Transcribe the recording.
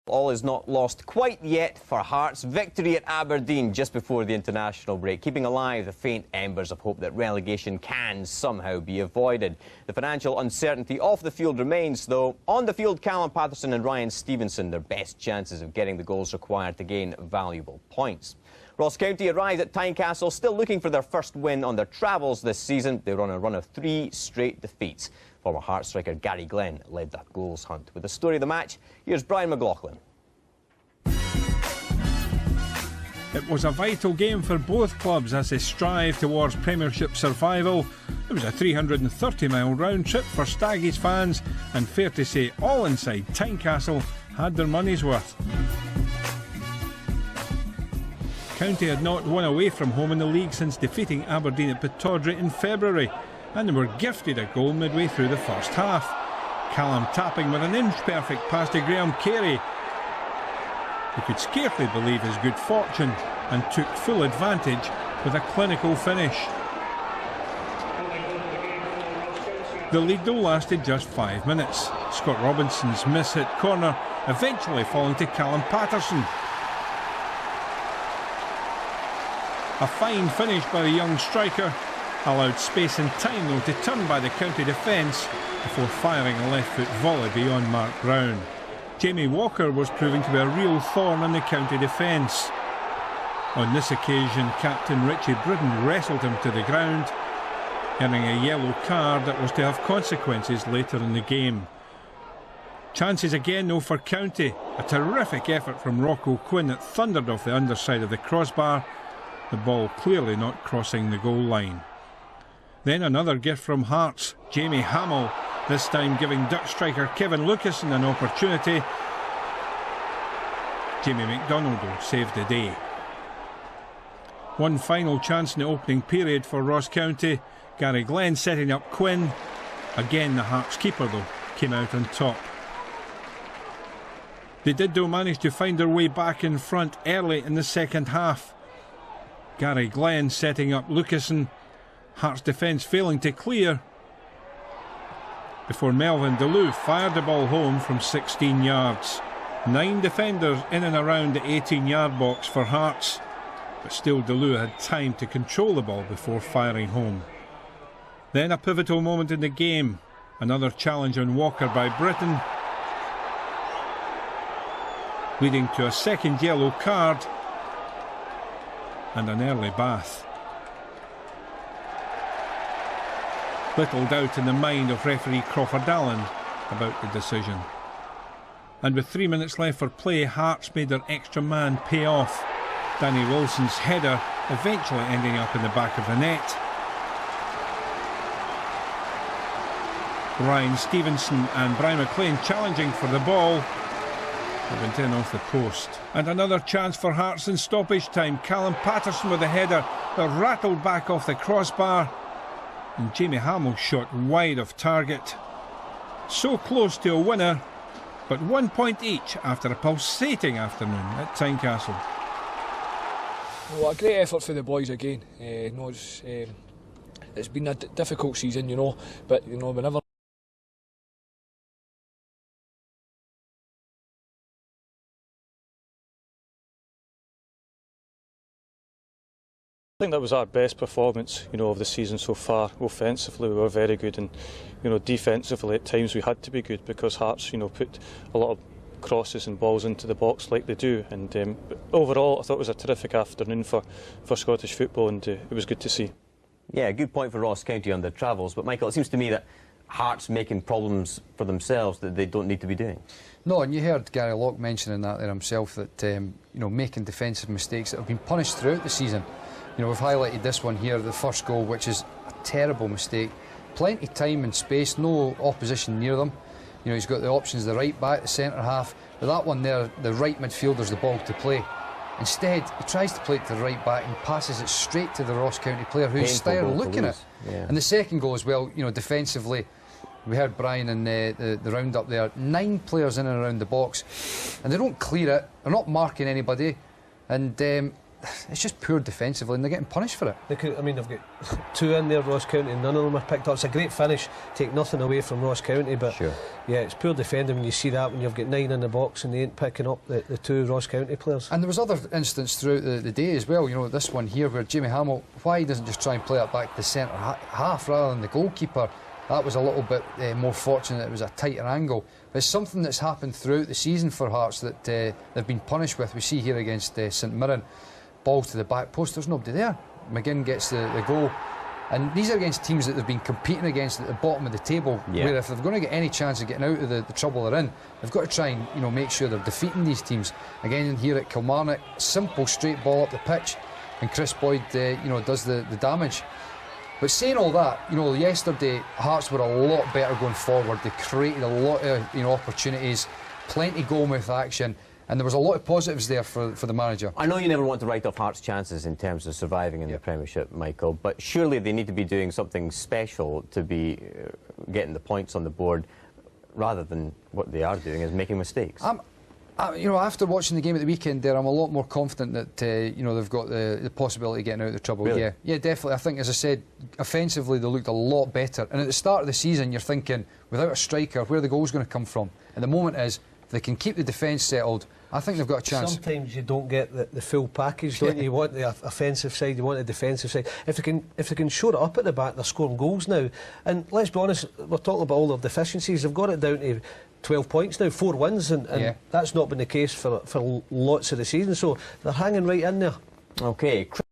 All is not lost quite yet for Hearts' victory at Aberdeen just before the international break, keeping alive the faint embers of hope that relegation can somehow be avoided. The financial uncertainty off the field remains, though. On the field, Callum Paterson and Ryan Stevenson, their best chances of getting the goals required to gain valuable points. Ross County arrived at Tynecastle still looking for their first win on their travels this season. They were on a run of 3 straight defeats. Former Hearts striker Gary Glenn led the goals hunt. With the story of the match, here's Brian McLaughlin. It was a vital game for both clubs as they strive towards Premiership survival. It was a 330-mile round trip for Staggies fans, and fair to say all inside Tynecastle had their money's worth. County had not won away from home in the league since defeating Aberdeen at Pittodrie in February, and they were gifted a goal midway through the first half. Callum tapping with an inch-perfect pass to Graham Carey, who could scarcely believe his good fortune and took full advantage with a clinical finish. The lead though lasted just 5 minutes. Scott Robinson's miss-hit corner eventually falling to Callum Paterson. A fine finish by the young striker allowed space and time though to turn by the County defence before firing a left-foot volley beyond Mark Brown. Jamie Walker was proving to be a real thorn in the County defence. On this occasion, captain Richie Bridden wrestled him to the ground, earning a yellow card that was to have consequences later in the game. Chances again though for County. A terrific effort from Rocco Quinn that thundered off the underside of the crossbar, the ball clearly not crossing the goal line. Then another gift from Hearts, Jamie Hamill, this time giving Dutch striker Kevin Lucassen an opportunity. Jamie McDonald saved the day. One final chance in the opening period for Ross County. Gary Glenn setting up Quinn. Again the Hearts keeper though came out on top. They did though manage to find their way back in front early in the second half. Gary Glenn setting up Lucassen. Hearts defence failing to clear before Melvin Deleuve fired the ball home from 16 yards. 9 defenders in and around the 18-yard box for Hearts, but still Deleuve had time to control the ball before firing home. Then a pivotal moment in the game, another challenge on Walker by Britton, leading to a second yellow card and an early bath. Little doubt in the mind of referee Crawford Allen about the decision. And with 3 minutes left for play, Hearts made their extra man pay off. Danny Wilson's header eventually ending up in the back of the net. Ryan Stevenson and Brian McLean challenging for the ball. It went in off the post. And another chance for Hearts in stoppage time. Callum Paterson with a header that rattled back off the crossbar. And Jamie Hamill shot wide of target. So close to a winner, but 1 point each after a pulsating afternoon at Tynecastle. Well, a great effort for the boys again. It's been a difficult season, but whenever I think that was our best performance, of the season so far. Offensively, we were very good, and defensively at times we had to be good because Hearts, put a lot of crosses and balls into the box like they do. And but overall, I thought it was a terrific afternoon for Scottish football, and it was good to see. Yeah, good point for Ross County on their travels. But Michael, it seems to me that Hearts making problems for themselves that they don't need to be doing. No, and you heard Gary Locke mentioning that there himself, that making defensive mistakes that have been punished throughout the season. We've highlighted this one here, the first goal, which is a terrible mistake. Plenty of time and space, no opposition near them. He's got the options, the right back, the centre half. But that one there, the right midfielder's the ball to play. Instead, he tries to play it to the right back and passes it straight to the Ross County player who's still looking at it. Yeah. And the second goal as well, defensively, we heard Brian in the round-up there, 9 players in and around the box, and they don't clear it, they're not marking anybody, and it's just poor defensively, and they're getting punished for it. They could, I mean, they've got 2 in there, Ross County, and none of them are picked up. It's a great finish, take nothing away from Ross County, but Sure. yeah, it's poor defending when you see that, when you've got 9 in the box and they ain't picking up the 2 Ross County players. And there was other instances throughout the day as well. You know, this one here where Jamie Hamill, why he doesn't just try and play it back to the centre half rather than the goalkeeper. That was a little bit more fortunate. It was a tighter angle. But it's something that's happened throughout the season for Hearts that they've been punished with. We see here against St Mirren, ball to the back post, there's nobody there. McGinn gets the goal. And these are against teams that they've been competing against at the bottom of the table, where if they're going to get any chance of getting out of the trouble they're in, they've got to try and, you know, make sure they're defeating these teams. Again, here at Kilmarnock, simple straight ball up the pitch, and Chris Boyd, you know, does the damage. But saying all that, you know, yesterday Hearts were a lot better going forward. They created a lot of, you know, opportunities, plenty goal-mouth action, and there was a lot of positives there for the manager. I know you never want to write off Hearts' chances in terms of surviving in the Premiership, Michael, but surely they need to be doing something special to be getting the points on the board, rather than what they are doing is making mistakes. You know, after watching the game at the weekend there, I'm a lot more confident that, you know, they've got the possibility of getting out of the trouble. Really? Yeah, definitely. I think, as I said, offensively they looked a lot better. And at the start of the season, you're thinking, without a striker, where are the goals going to come from? And the moment is, if they can keep the defence settled, I think they've got a chance. Sometimes you don't get the full package, don't you? You want the offensive side, you want the defensive side. If they can shore it up at the back, they're scoring goals now. And let's be honest, we're talking about all their deficiencies. They've got it down to 12 points now, 4 wins, and that's not been the case for lots of the season. So they're hanging right in there. OK.